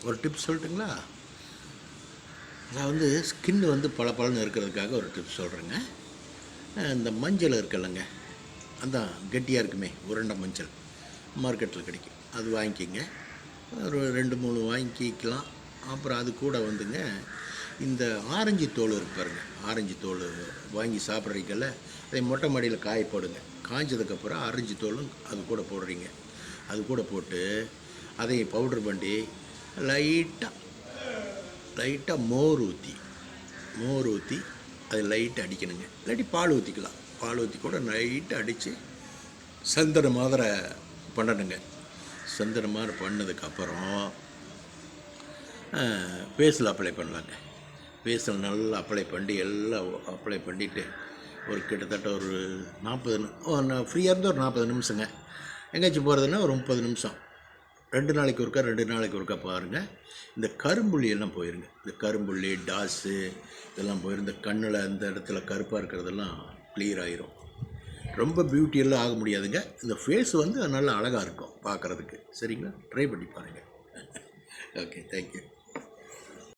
ஒரு டிப்ஸ் சொல்லட்டுங்களா? நான் ஸ்கின் பளபளன்னு இருக்கிறதுக்காக ஒரு டிப்ஸ் சொல்கிறேங்க. இந்த மஞ்சள் இருக்குல்லங்க, அதான் கெட்டியாக இருக்குமே, உருண்டை மஞ்சள் மார்க்கெட்டில் கிடைக்கும். அது வாங்கிக்கிங்க. ஒரு 2, 3 வாங்கிக்கலாம். அப்புறம் அது கூட இந்த ஆரஞ்சு தோல் இருக்கு பாருங்கள், ஆரஞ்சு தோல் வாங்கி சாப்பிட்றீங்கல்ல, அதை மொட்டை மாடியில் காய போடுங்க. காய்ஞ்சதுக்கப்புறம் ஆரஞ்சு தோலும் அது கூட போடுறீங்க. அது கூட போட்டு அதையும் பவுட்ரு பண்ணி லைட்டாக மோர் ஊற்றி அதை லைட்டாக அடிக்கணுங்க. இல்லாட்டி பால் ஊற்றிக்கலாம். பால் ஊற்றி கூட லைட்டாக அடித்து சந்தன மாதிரி பண்ணணுங்க. சந்தன மாதிரி பண்ணதுக்கப்புறம் ஃபேஸில் அப்ளை பண்ணலாங்க. ஃபேஸில் நல்லா அப்ளை பண்ணி எல்லாம் அப்ளை பண்ணிவிட்டு ஒரு கிட்டத்தட்ட ஒரு 40 ஃப்ரீயாக இருந்தால் ஒரு 40 நிமிஷங்க. எங்கேயாச்சும் போகிறதுன்னா ஒரு 30 நிமிஷம். 2 நாளைக்கு ஒருக்கா பாருங்கள். இந்த கரும்புள்ளி எல்லாம் போயிருங்க. இந்த கரும்புள்ளி, டாஸு இதெல்லாம் போயிடும். இந்த கண்ணில் அந்த இடத்துல கருப்பாக இருக்கிறதெல்லாம் கிளியர் ஆகிரும். ரொம்ப பியூட்டியெல்லாம் ஆக முடியாதுங்க. இந்த ஃபேஸ் நல்லா அழகாக இருக்கும் பார்க்குறதுக்கு. சரிங்களா? ட்ரை பண்ணி பாருங்கள். Okay, thank you.